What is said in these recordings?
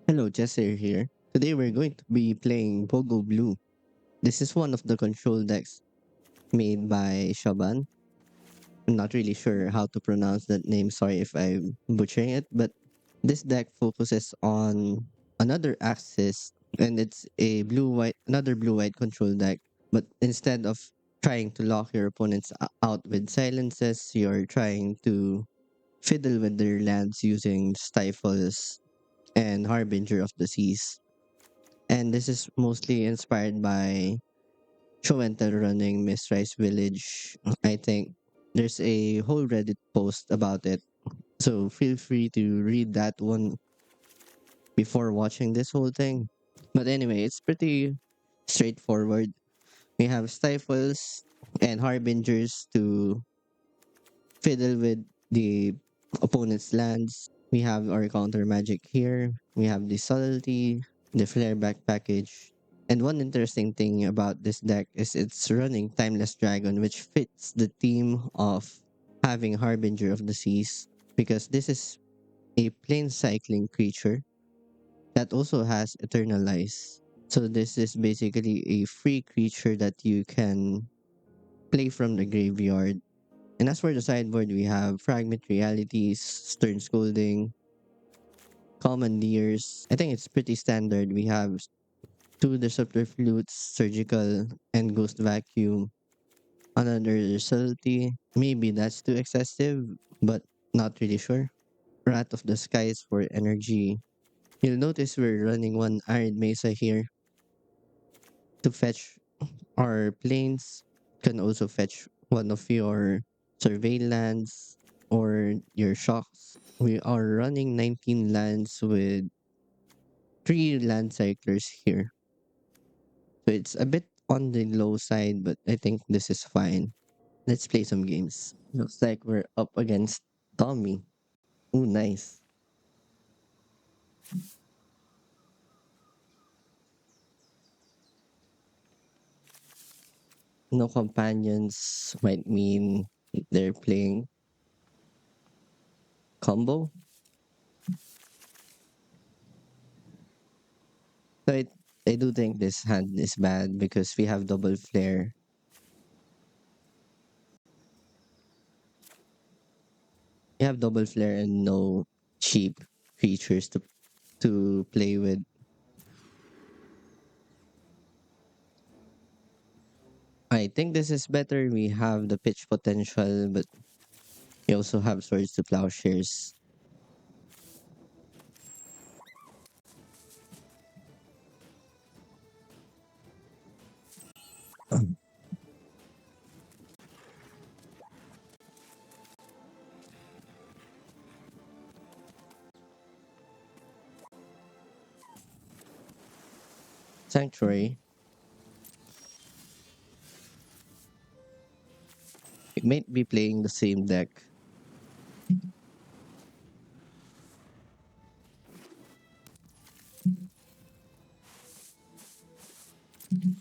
Hello, Jesse here. Today we're going to be playing Bogo Blue. This is one of the control decks made by Shaban. I'm not really sure how to pronounce that name. Sorry if I'm butchering it, but this deck focuses on another axis and it's a another blue-white control deck. But instead of trying to lock your opponents out with silences, you're trying to fiddle with their lands using stifles and Harbinger of the Seas. And this is mostly inspired by show and tell running Miss Rice Village. I think there's a whole Reddit post about it. So feel free to read that one before watching this whole thing. But anyway, it's pretty straightforward. We have stifles and harbingers to fiddle with the opponent's lands. We have our counter magic here. We have the subtlety, the flare back package. And one interesting thing about this deck is it's running Timeless Dragon, which fits the theme of having Harbinger of the Seas, because this is a plane cycling creature that also has Eternalize. So this is basically a free creature that you can play from the graveyard. And as for the sideboard, we have Fragment Realities, Stern Scolding, Commandeers. I think it's pretty standard. We have two Disruptor Flutes, Surgical, and Ghost Vacuum. Another Subtlety. Maybe that's too excessive, but not really sure. Wrath of the Skies for energy. You'll notice we're running one Arid Mesa here to fetch our planes. Can also fetch one of your surveillance or your shocks. We are running 19 lands with 3 land cyclers here. So it's a bit on the low side, but I think this is fine. Let's play some games. Looks like we're up against Tommy. Ooh, nice. No companions might mean they're playing combo. So I do think this hand is bad because we have double flare. We have double flare and no cheap creatures to play with. I think this is better. We have the pitch potential, but we also have swords to plowshares. Sanctuary. We might be playing the same deck.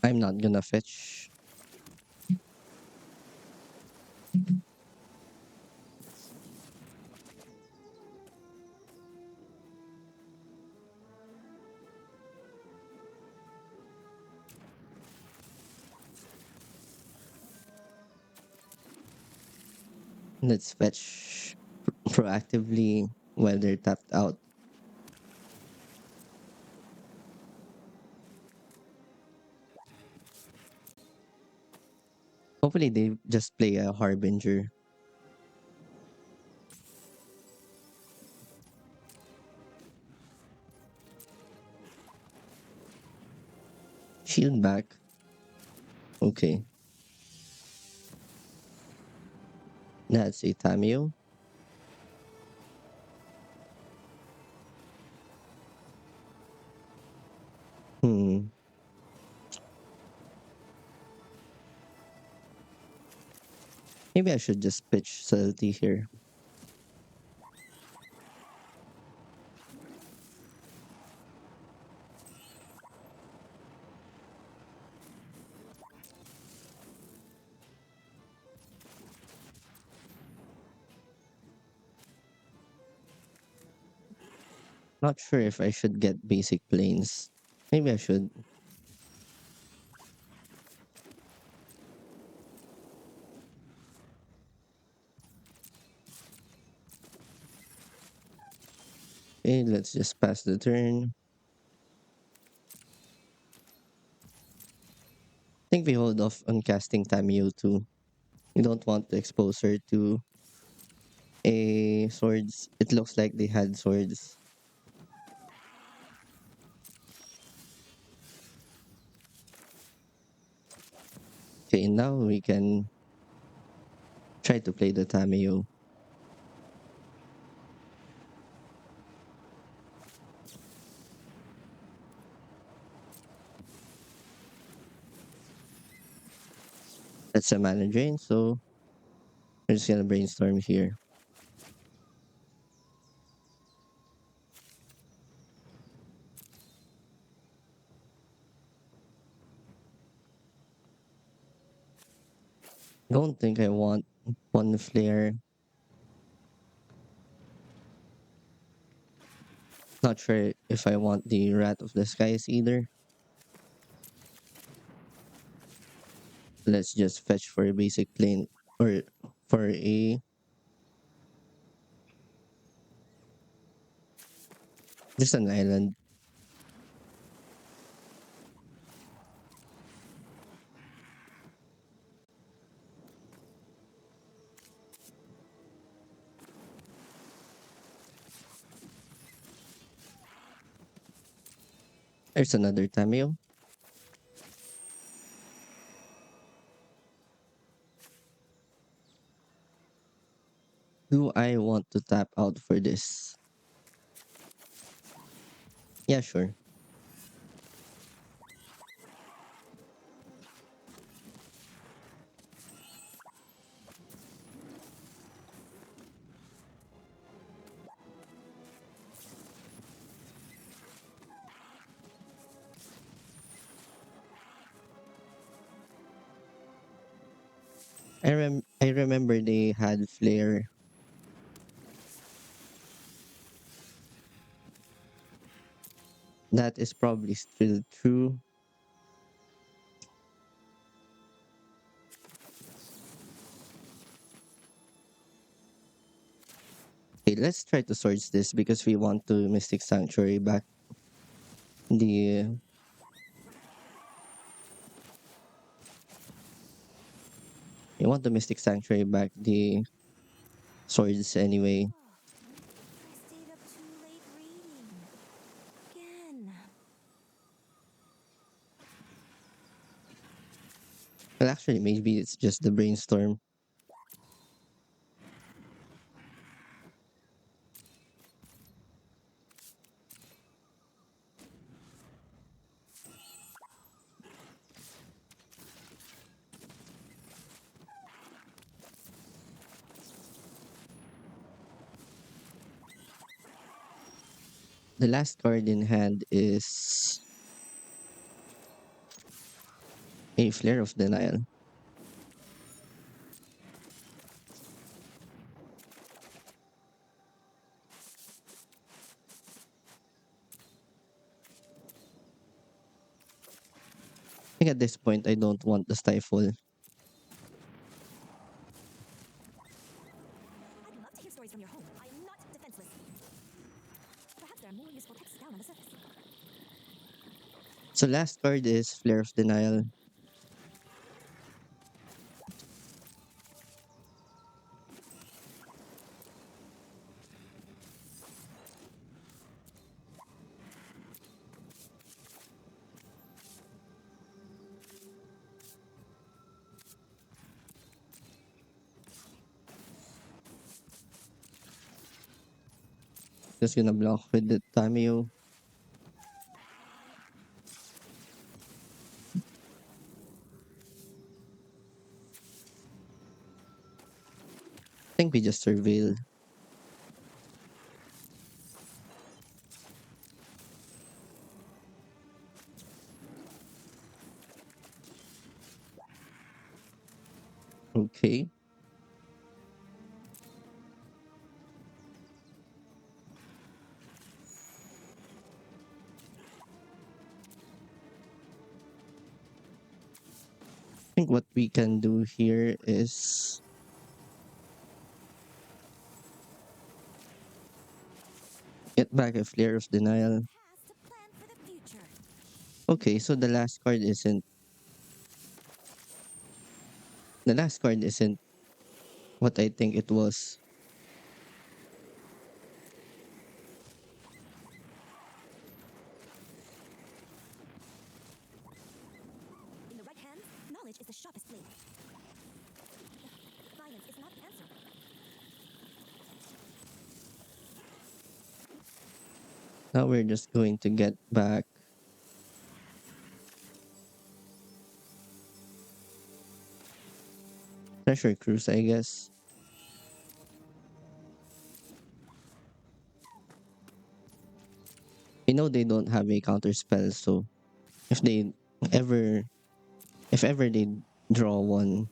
I'm not gonna fetch. Let's fetch proactively while they're tapped out. Hopefully they just play a Harbinger. Shield back. Okay. That's a Tamio. Hmm. Maybe I should just pitch Subtlety here. Not sure if I should get basic planes. Maybe I should. Okay, let's just pass the turn. I think we hold off on casting Tamio too. We don't want to expose her to a swords. It looks like they had swords. Okay, now we can try to play the Tamio. That's a mana drain, so we're just gonna brainstorm here. Don't think I want one flare. Not sure if I want the Rat of the Skies either. Let's just fetch for a basic plane or for a just an island. There's another Tamio. Do I want to tap out for this? Yeah, sure. I remember they had flare. That is probably still true. Okay, let's try to source this because we want to Mystic Sanctuary back the we want the Mystic Sanctuary back the swords anyway. I stayed up too late reading. Again. Well, actually, maybe it's just the brainstorm. The last card in hand is a Flare of Denial. I think at this point, I don't want the Stifle. I'd love to hear stories from your home. I am not defenseless. Perhaps there are more useful texts down on the surface. So last card is Flare of Denial. Just gonna block with the Tamio. I think we just surveil. Okay. what we can do here is get back a Flare of Denial. Past to plan for the future. Okay, so the last card isn't what I think it was. In the right hands, knowledge is the sharpest blade. Violence is not the answer. Now we're just going to get back Treasure Cruise, I guess. We know they don't have a counter spell, so if they ever if ever they draw one,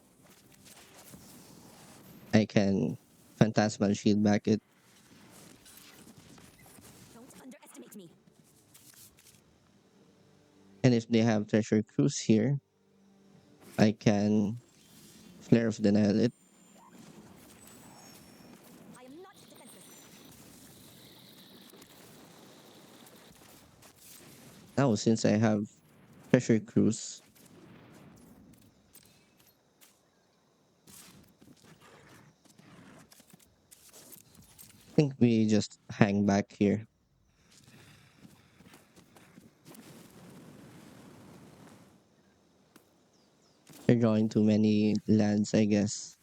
I can Phantasmal Shield back it. Don't underestimate me. And if they have Treasure Cruise here, I can Flare of Denial it. I am not defenseless. Now since I have Treasure Cruise, I think we just hang back here. They're drawing too many lands, I guess.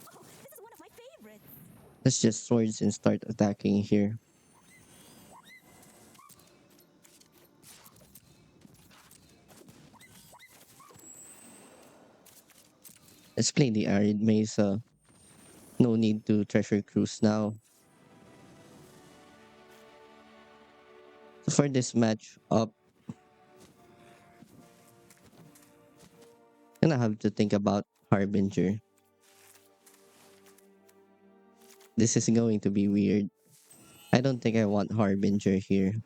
Oh, this is one of my favorites. Let's just swords and start attacking here. Let's play the Arid Mesa. No need to Treasure Cruise now. So for this match up, gonna have to think about Harbinger. This is going to be weird. I don't think I want Harbinger here.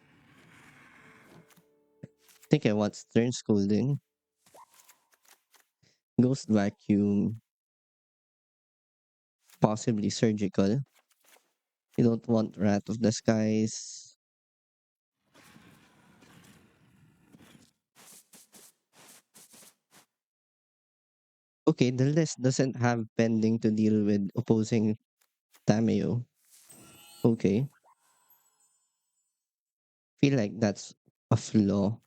I think I want Stern Scolding, Ghost Vacuum, possibly Surgical. You don't want Wrath of the Skies. Okay, the list doesn't have pending to deal with opposing Tameo. Okay, feel like that's a flaw.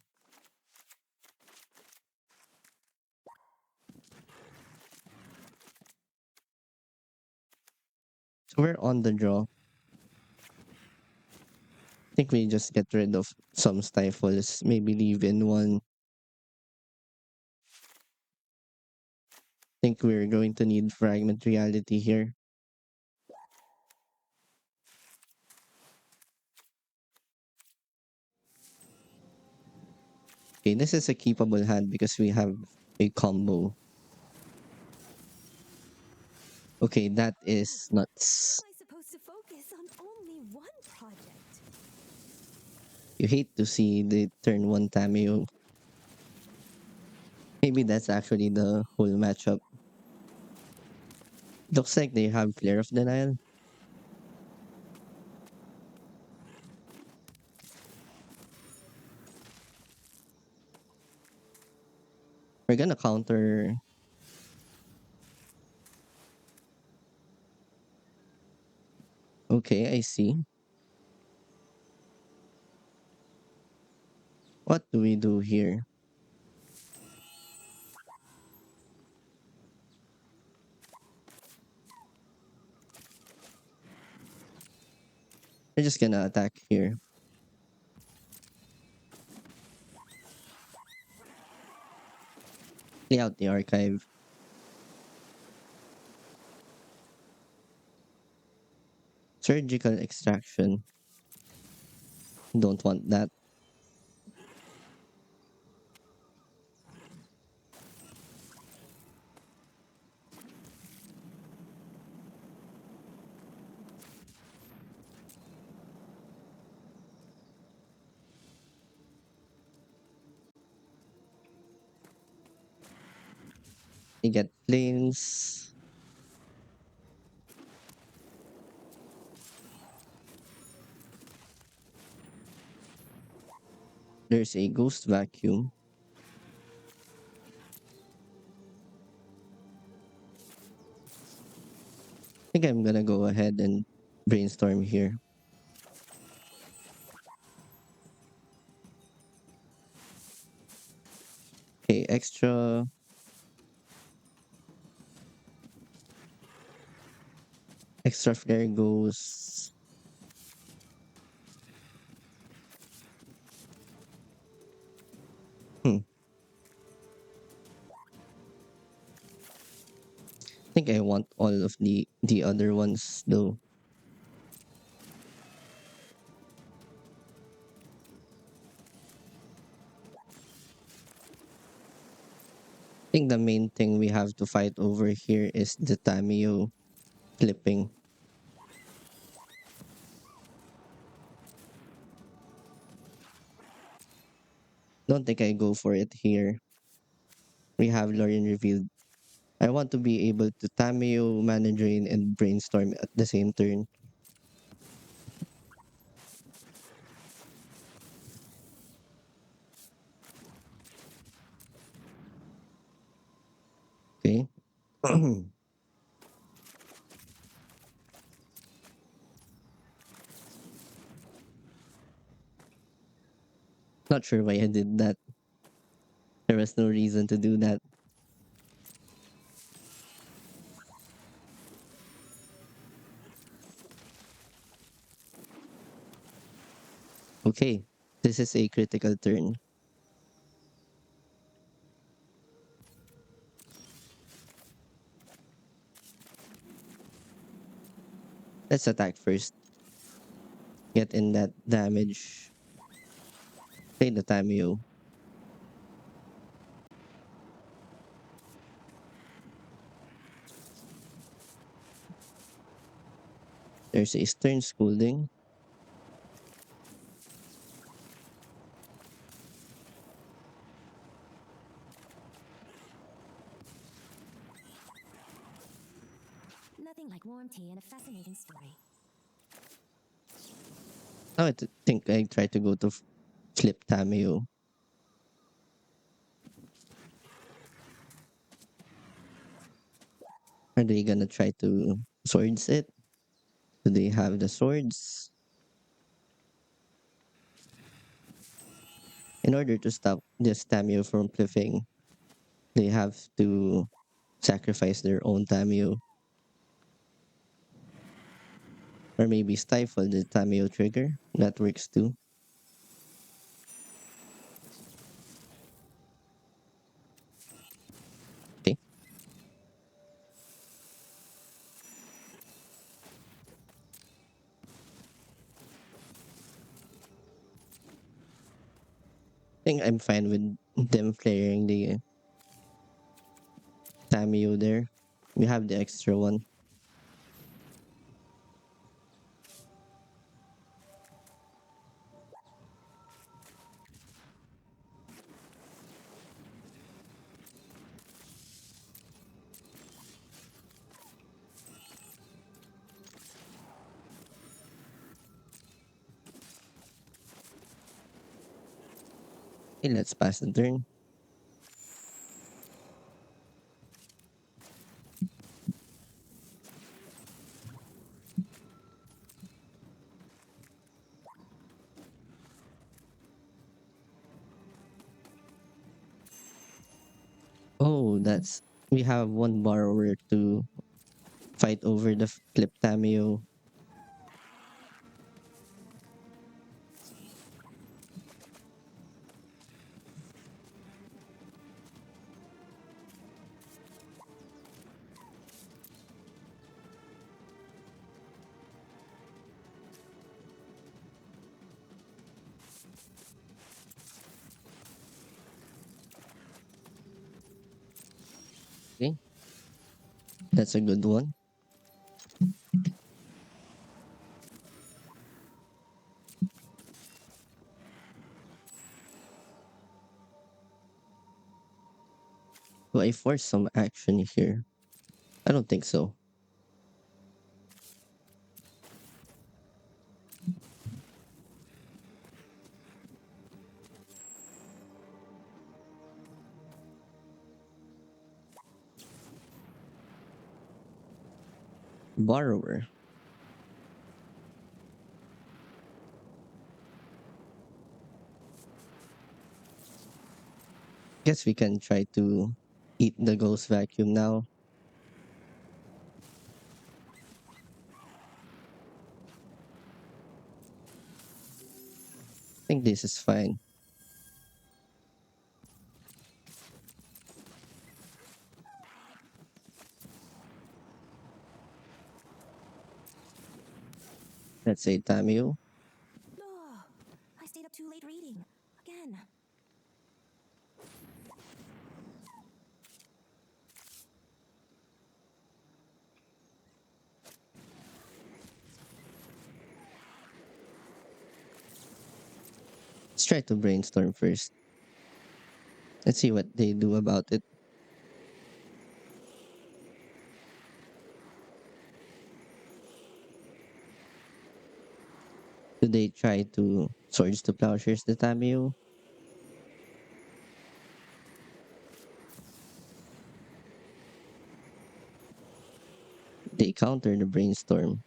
So we're on the draw. I think we just get rid of some stifles, maybe leave in one. Think we're going to need Fragment Reality here. Okay, this is a keepable hand because we have a combo. Okay, that is nuts. How am I supposed to focus on only one project? You hate to see the turn one Tameo. Maybe that's actually the whole matchup. Looks like they have Flare of Denial. We're gonna counter. Okay, I see. What do we do here? We're just gonna attack here. Play out the archive. Surgical extraction. Don't want that. You get planes. There's a ghost vacuum. I think I'm gonna go ahead and brainstorm here. Okay, extra flare goes. Hmm. I think I want all of the other ones though. I think the main thing we have to fight over here is the Tamio flipping. Don't think I go for it here. We have Lorien revealed. I want to be able to Tamio, Mana Drain, and Brainstorm at the same turn. Okay. Not sure why I did that. There was no reason to do that. Okay. This is a critical turn. Let's attack first. Get in that damage. Play the Tamio. There's a Stern Scolding. Nothing like warm tea and a fascinating story. Now think I try to go to flip Tamio. Are they gonna try to swords it? Do they have the swords? In order to stop this Tamio from flipping, they have to sacrifice their own Tamio. Or maybe stifle the Tamio trigger. That works too. Okay. I think I'm fine with them flaring the Tamio there. We have the extra one. Okay, let's pass the turn. Oh, that's we have one borrower to fight over the flip Tamio. Okay, that's a good one. Do I force some action here? I don't think so. Borrower. Guess we can try to eat the ghost vacuum now. I think this is fine. Let's say Tamio. Oh, I stayed up too late reading. Again. Let's try to brainstorm first. Let's see what they do about it. Do they try to swords to plowshares the Tamio? They counter the brainstorm.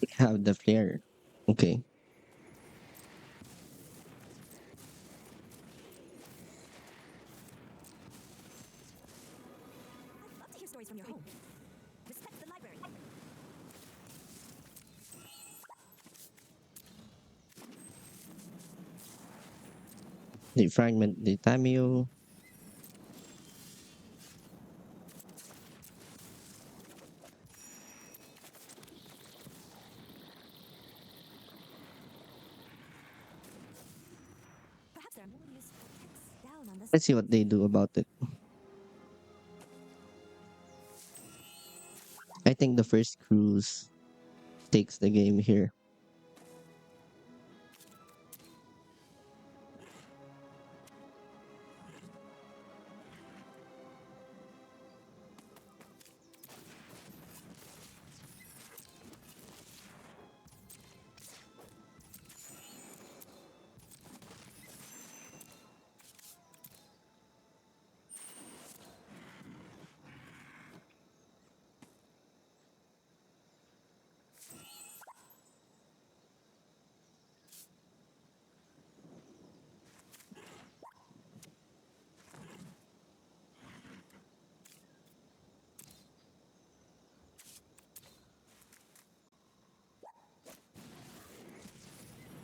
They have the flare. Okay. I'd love to hear stories from your home. Respect the library. They fragment the Tamio. Perhaps there are more useful texts down on this. Let's see what they do about it. I think the first cruise takes the game here.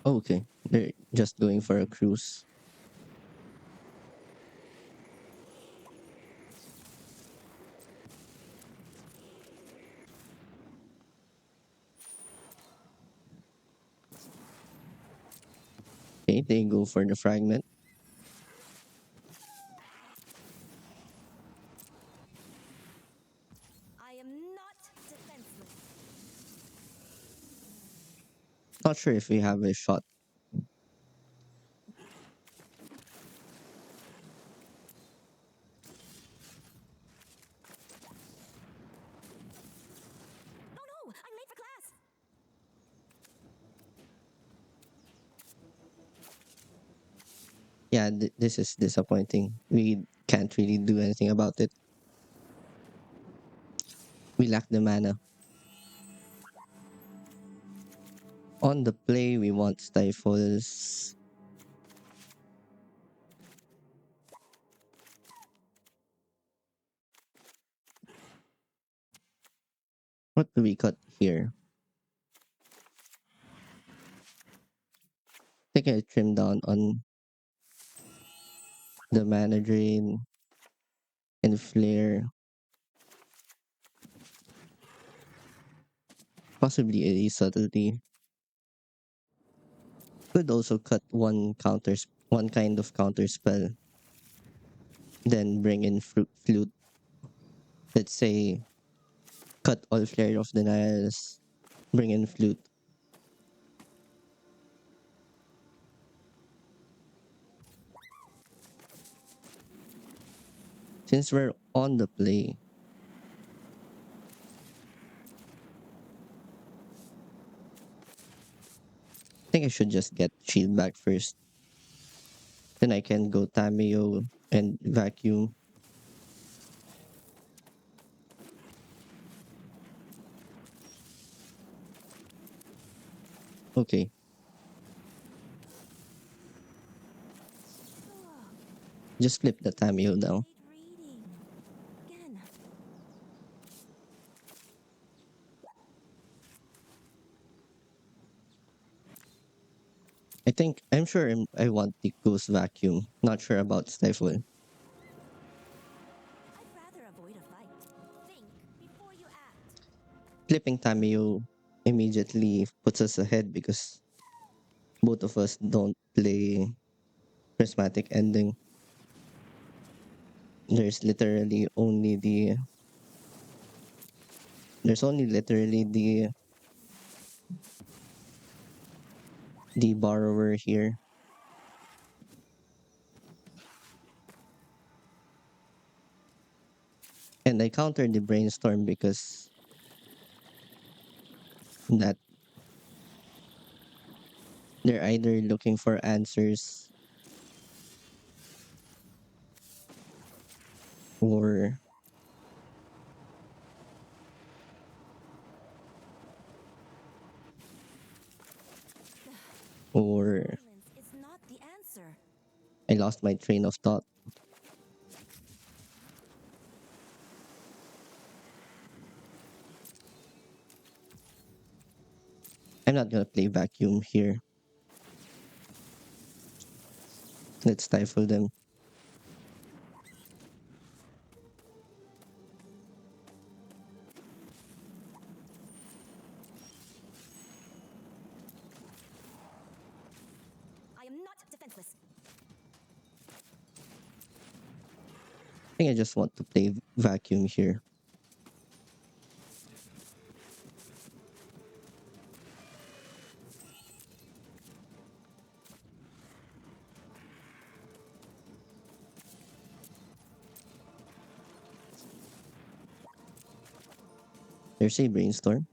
Oh, okay. They're just going for a cruise. Okay, they go for the fragment. I am not defenseless. Not sure if we have a shot. Oh no, I'm late for class. Yeah, this is disappointing. We can't really do anything about it. We lack the mana. On the play, we want stifles. What do we cut here? I think I trim down on the mana drain and flare. Possibly a subtlety. Could also cut one kind of counter spell. Then bring in flute. Let's say cut all flare of denials. bring in flute. Since we're on the play, I think I should just get shield back first. Then I can go Tameo and vacuum. Okay, just flip the Tameo down. Late reading. Again. I'm sure I want the ghost vacuum. Not sure about stifle. I'd rather avoid a fight. Think before you act. Flipping Tameo immediately puts us ahead because both of us don't play prismatic ending. There's literally only there's only literally the borrower here. And I countered the brainstorm because that they're either looking for answers or or Silence is not the answer. I lost my train of thought. I'm not gonna play vacuum here. Let's stifle them. I am not defenseless. I think I just want to play vacuum here. There's a brainstorm.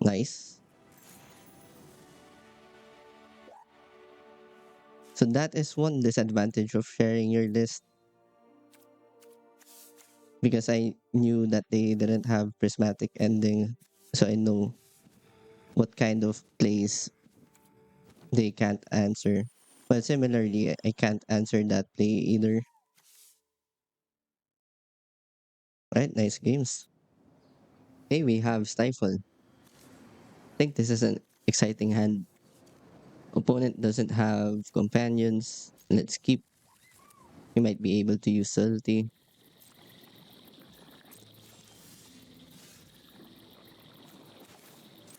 Nice. So that is one disadvantage of sharing your list because I knew that they didn't have prismatic ending. So I know what kind of plays they can't answer. But similarly, I can't answer that play either. Right? Nice games. Hey, we have Stifle. I think this is an exciting hand. Opponent doesn't have companions. Let's keep. We might be able to use Salty.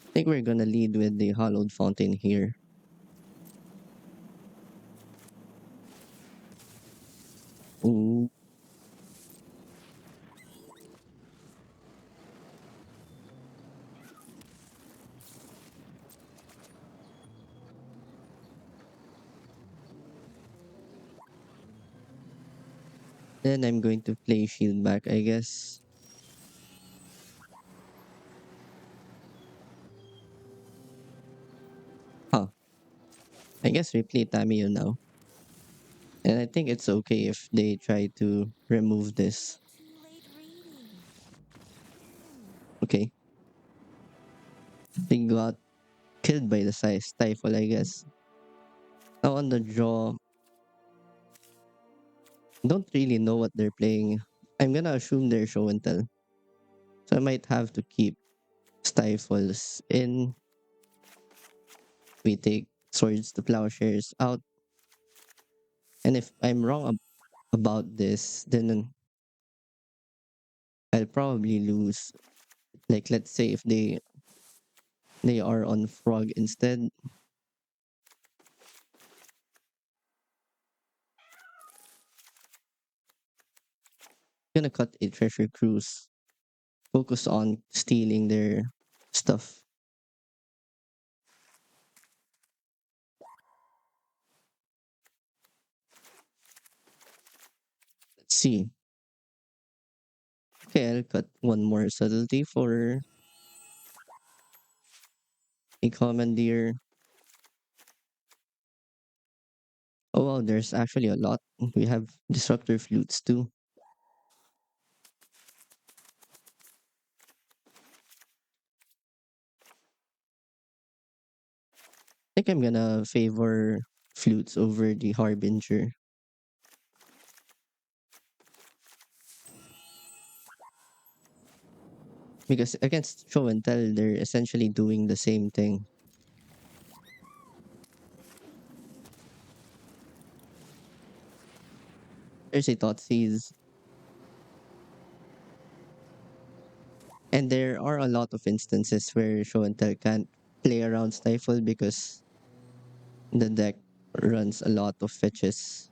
I think we're gonna lead with the Hollowed Fountain here. Ooh. Then I'm going to play Shield back, I guess. Huh. I guess we play Tamiyo now. And I think it's okay if they try to remove this. Too late reading. Okay. They got killed by the size stifle, I guess. Now on the draw, don't really know what they're playing. I'm gonna assume they're show and tell. So I might have to keep stifles in. We take swords to plowshares out. And if I'm wrong about this, then I'll probably lose. Like let's say if they are on frog instead. Gonna cut a treasure cruise. Focus on stealing their stuff. Let's see. Okay, I'll cut one more subtlety for a commandeer. Oh wow, there's actually a lot. We have disruptor flutes too. I think I'm gonna favor flutes over the harbinger because against show and tell, they're essentially doing the same thing. There's a Thoughtseize, and there are a lot of instances where show and tell can't play around stifle because the deck runs a lot of fetches.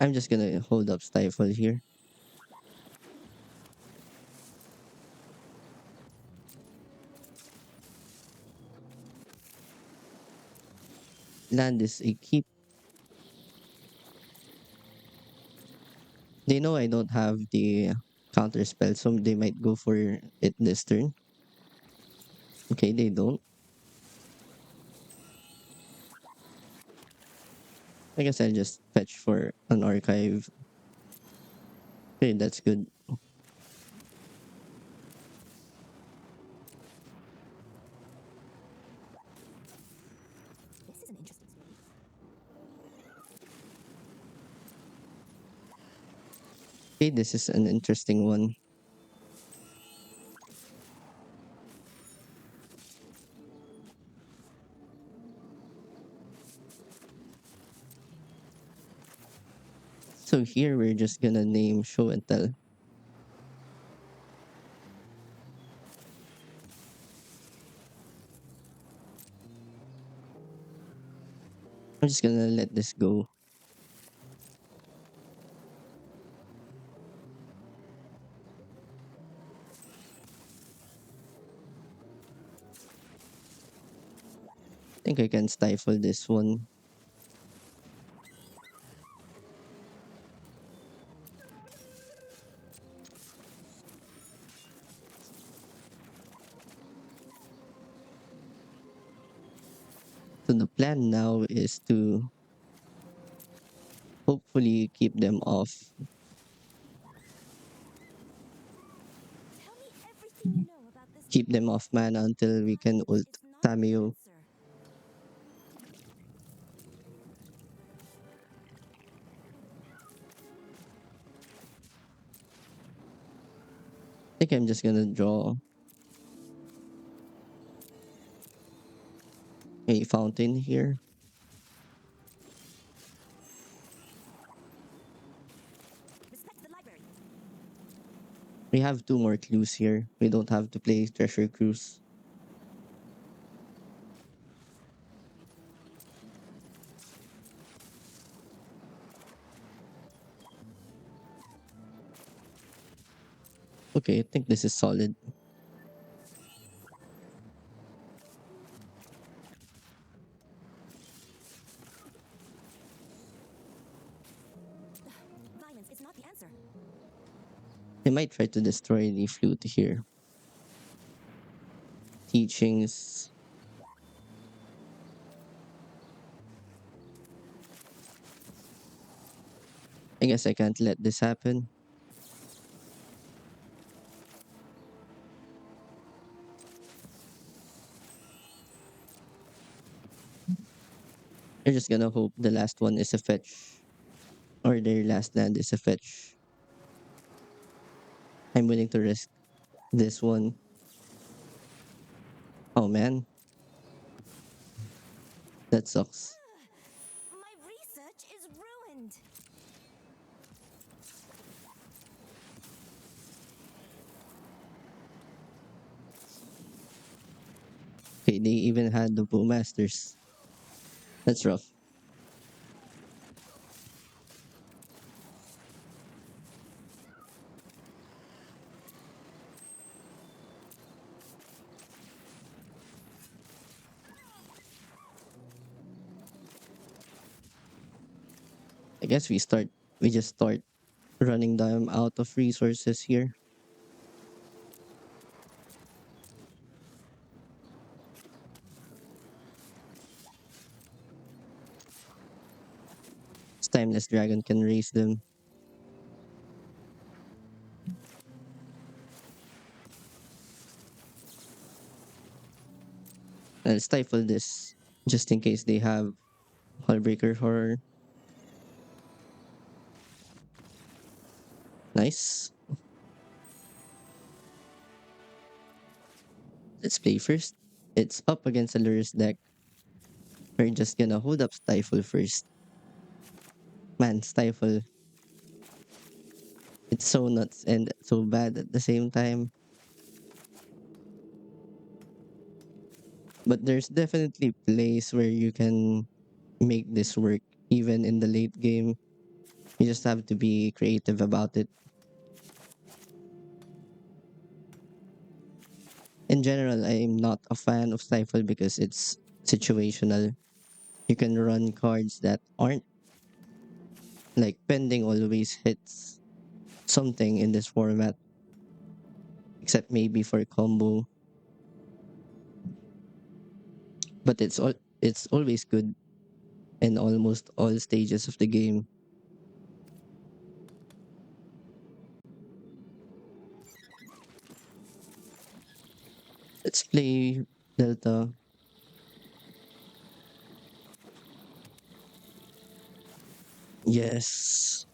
I'm just gonna hold up stifle here. Land is a keep. They know I don't have the counter spell, so they might go for it this turn. Okay, they don't. I guess I'll just fetch for an archive. Okay, that's good. This is an interesting space. Okay, this is an interesting one. So here we're just gonna name show and tell. I'm just gonna let this go. I think I can stifle this one. So the plan now is to hopefully keep them off. Tell me everything you know about this Keep them off mana until we can ult It's not the Tamio. answer. I think I'm just gonna draw a fountain here. Respect the library. We have two more clues here. We don't have to play treasure cruise. Okay, I think this is solid. Violence is not the answer. I might try to destroy the flute here. Teachings. I guess I can't let this happen. We're just gonna hope the last one is a fetch. Or their last land is a fetch. I'm willing to risk this one. Oh man, that sucks. My research is ruined. Okay, they even had the Bowmasters. That's rough. I guess we just start running them out of resources here. This Timeless Dragon can raise them. And stifle this just in case they have Hullbreaker Horror. Nice. Let's play first. It's up against a Lurus deck. We're just gonna hold up Stifle first. Man, Stifle. It's so nuts and so bad at the same time. But there's definitely plays where you can make this work even in the late game. You just have to be creative about it. In general, I'm not a fan of Stifle because it's situational. You can run cards that aren't like pending always hits something in this format, except maybe for combo. But it's always good in almost all stages of the game. Let's play Delta. Yes.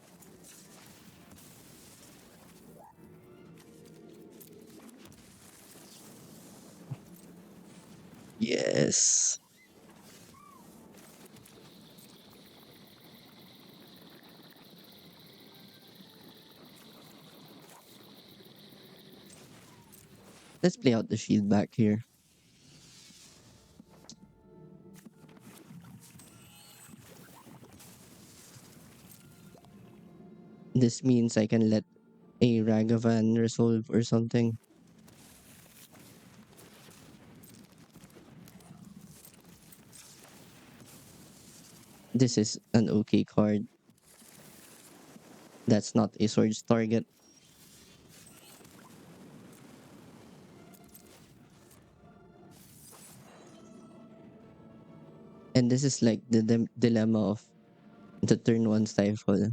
Yes. Let's play out the shield back here. This means I can let a Ragavan resolve or something. This is an okay card. That's not a sword's target. And this is like the dilemma of the turn one stifle.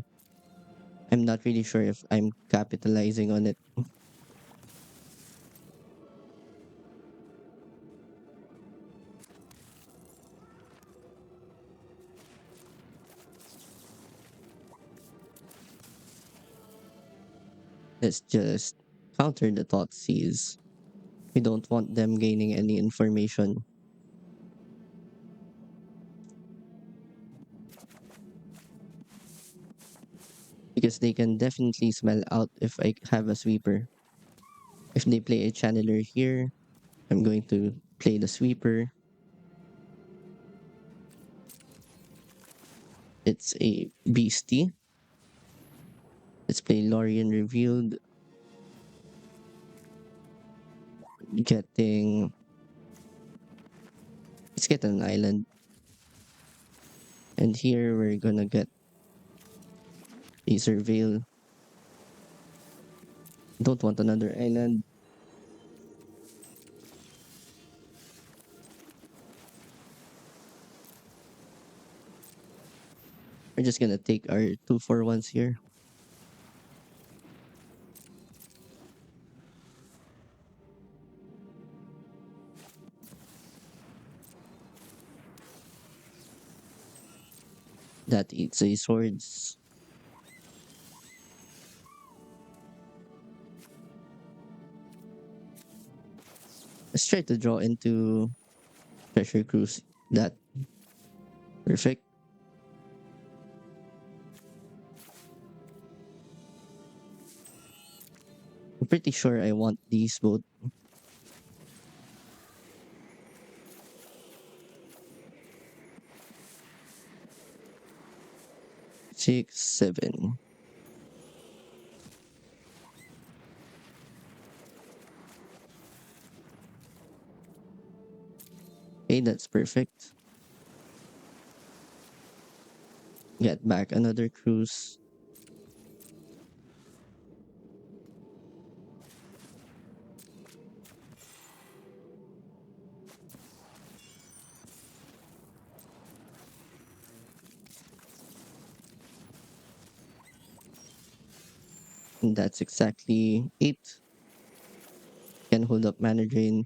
I'm not really sure if I'm capitalizing on it. Let's just counter the thought seize. We don't want them gaining any information because they can definitely smell out if I have a sweeper. If they play a channeler here, I'm going to play the sweeper. It's a beastie. Let's play Lorien revealed. Getting let's get an island. And here we're gonna get a surveil. Don't want another island. We're just gonna take our 2-4-1s here. That eats a swords. Let's try to draw into Treasure Cruise. That perfect. I'm pretty sure I want these both. 6, 7. Okay, that's perfect. Get back another cruise. And that's exactly 8. Can hold up mana drain.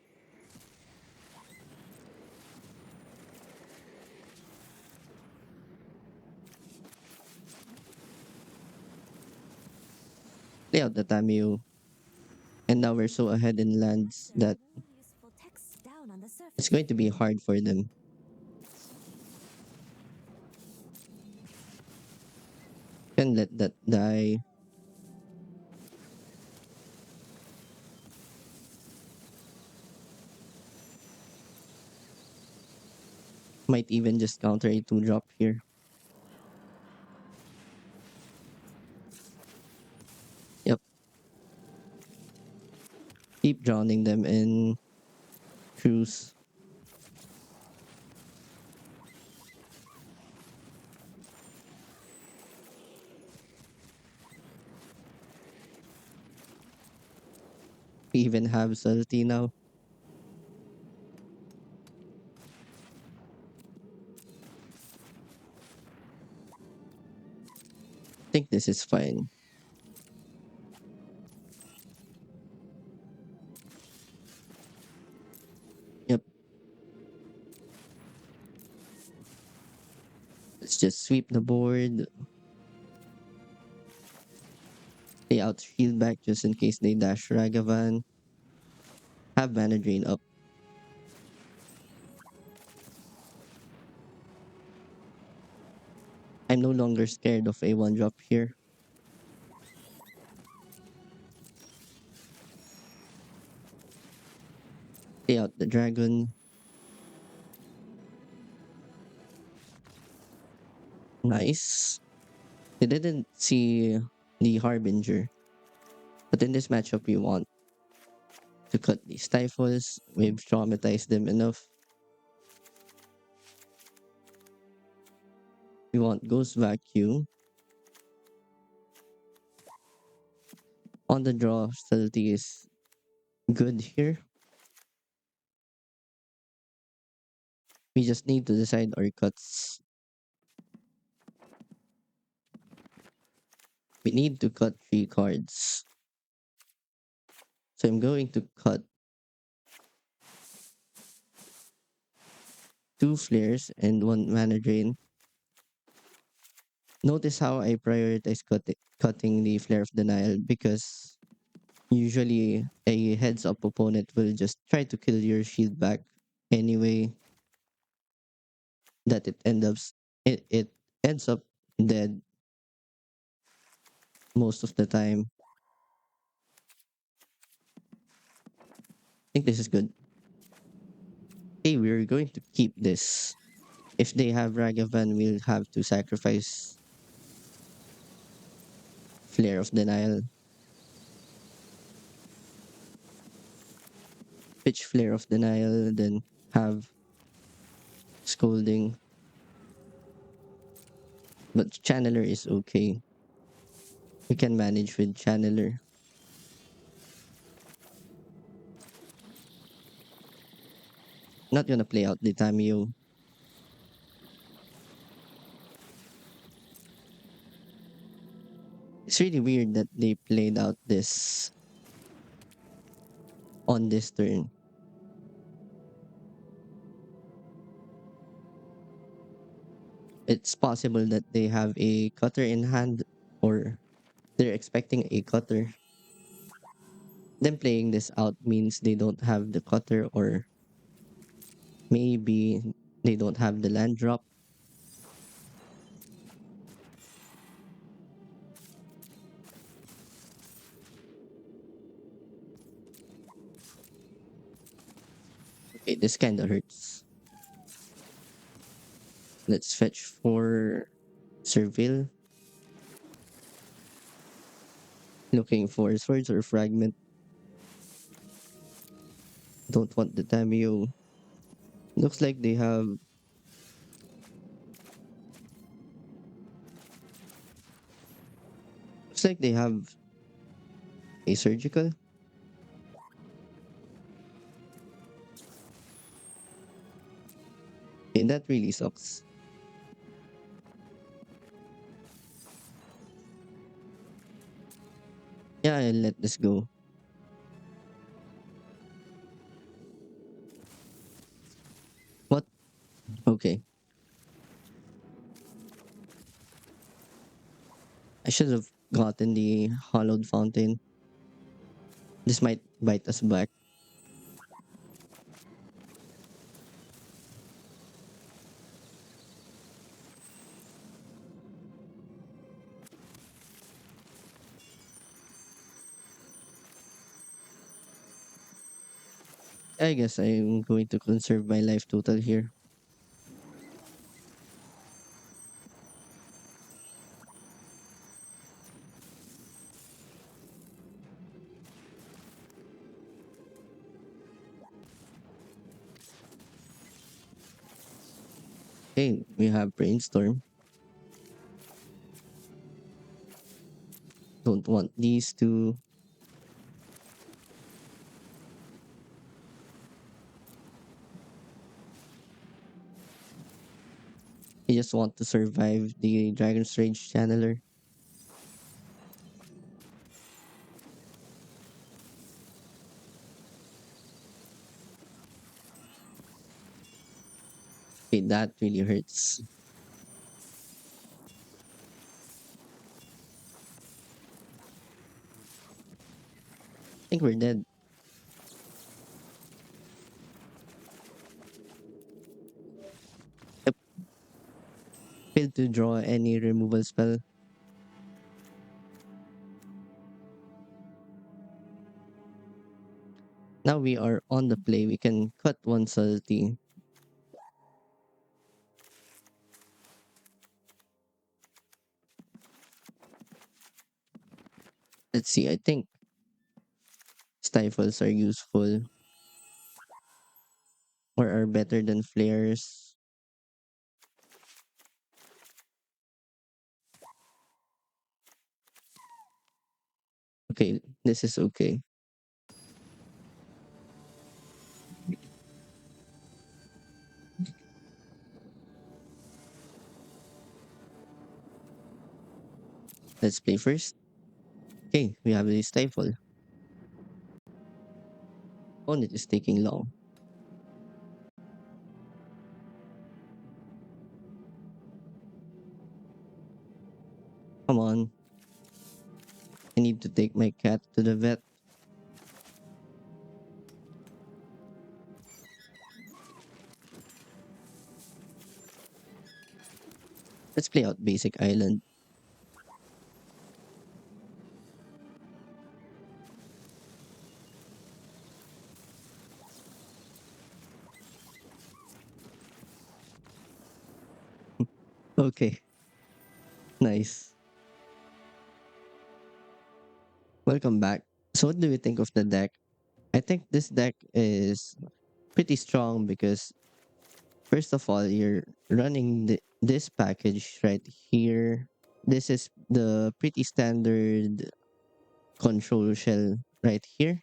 Play out the Tameo. And now we're so ahead in lands There are that more useful texts down on the it's surface. going to be hard for them. Can let that die. Might even just counter a 2-drop here. Yep. Keep drowning them in cruise. We even have Salty now. I think this is fine. Yep. Let's just sweep the board. Lay out shield back just in case they dash Ragavan. Have mana drain up. I'm no longer scared of a 1-drop here. Lay out the dragon. Nice. They didn't see the Harbinger. But in this matchup, we want to cut these stifles. We've traumatized them enough. We want Ghost Vacuum. On the draw, Stealthy is good here. We just need to decide our cuts. We need to cut 3 cards. So I'm going to cut 2 flares and 1 mana drain. Notice how I prioritize cutting the Flare of Denial because usually a heads up opponent will just try to kill your shield back anyway that it ends up dead most of the time. I think this is good. Hey, we're going to keep this. If they have Ragavan, we'll have to sacrifice Flare of Denial. Pitch Flare of Denial, then have Scolding. But Channeler is okay. We can manage with Channeler. Not gonna play out the Tameo. It's really weird that they played out this on this turn. It's possible that they have a cutter in hand or they're expecting a cutter. Them playing this out means they don't have the cutter or maybe they don't have the land drop. Okay, this kind of hurts. Let's fetch for Serville. Looking for swords or fragment. Don't want the Tamio. Looks like they have looks like they have a surgical. Okay, that really sucks. Yeah, I'll let this go. What? Okay. I should have gotten the hollowed fountain. This might bite us back. I guess I'm going to conserve my life total here. Okay, we have brainstorm. Don't want these two. I just want to survive the Dragon's Rage channeler. Okay, that really hurts. I think we're dead. Yep. Failed to draw any removal spell. Now we are on the play. We can cut one subtlety. Let's see. I think stifles are useful or are better than flares. Okay, this is okay. Let's play first. Okay, we have the stifle. Opponent is taking long. Come on. I need to take my cat to the vet. Let's play out basic island. Okay, nice. Welcome back. So what do you think of the deck? I think this deck is pretty strong because first of all, you're running this package right here. This is the pretty standard control shell right here.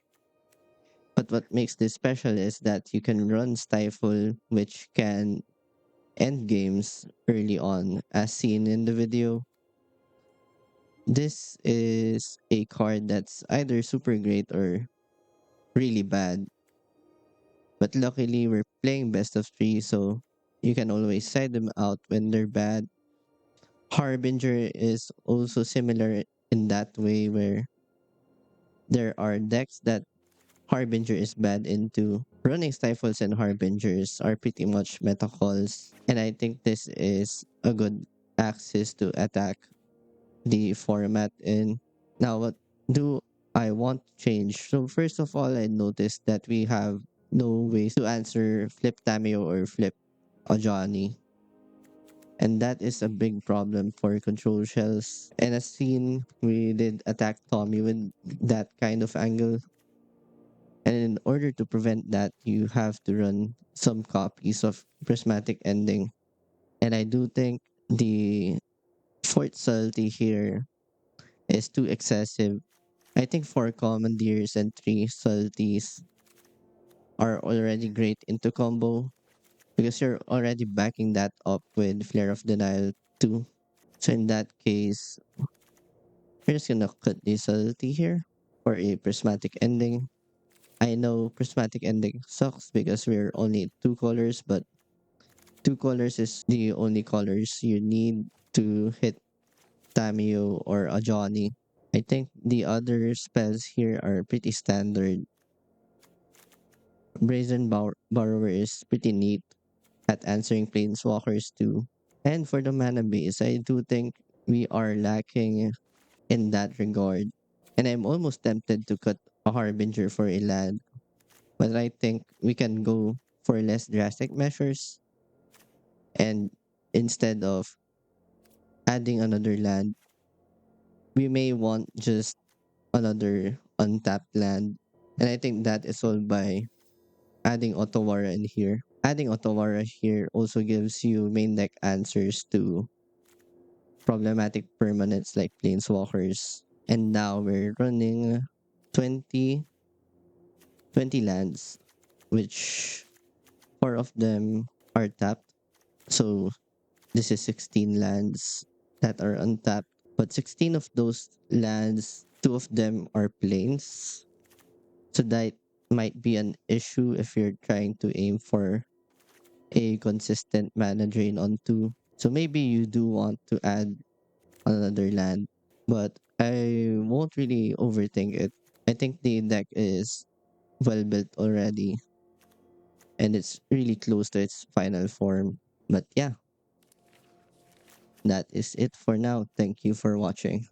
But what makes this special is that you can run Stifle, which can end games early on, as seen in the video. This is a card that's either super great or really bad. But luckily, we're playing best of three, so you can always side them out when they're bad. Harbinger is also similar in that way, where there are decks that Harbinger is bad into. Running Stifles and Harbingers are pretty much meta calls, and I think this is a good axis to attack the format in. Now, what do I want to change? So, first of all, I noticed that we have no ways to answer Flip Tamio or Flip Ajani. And that is a big problem for control shells. And as seen, we did attack Tommy with that kind of angle. And in order to prevent that, you have to run some copies of Prismatic Ending. And I do think the fourth subtlety here is too excessive. I think four commandeers and three subtleties are already great into combo because you're already backing that up with Flare of Denial too. So in that case, we're just gonna cut the subtlety here for a prismatic ending. I know prismatic ending sucks because we're only two colors, but two colors is the only colors you need to hit Tamio or a Johnny. I think the other spells here are pretty standard. Borrower is pretty neat at answering planeswalkers too. And for the mana base, I do think we are lacking in that regard. And I'm almost tempted to cut a Harbinger for a land, but I think we can go for less drastic measures. And instead of adding another land, we may want just another untapped land. And I think that is all by adding Otawara in here. Adding Otawara here also gives you main deck answers to problematic permanents like Planeswalkers. And now we're running 20 20 lands, which four of them are tapped. So this is 16 lands that are untapped. But 16 of those lands, two of them are plains. So that might be an issue if you're trying to aim for a consistent mana drain on two. So maybe you do want to add another land, but I won't really overthink it. I think the deck is well built already and it's really close to its final form. But yeah, that is it for now. Thank you for watching.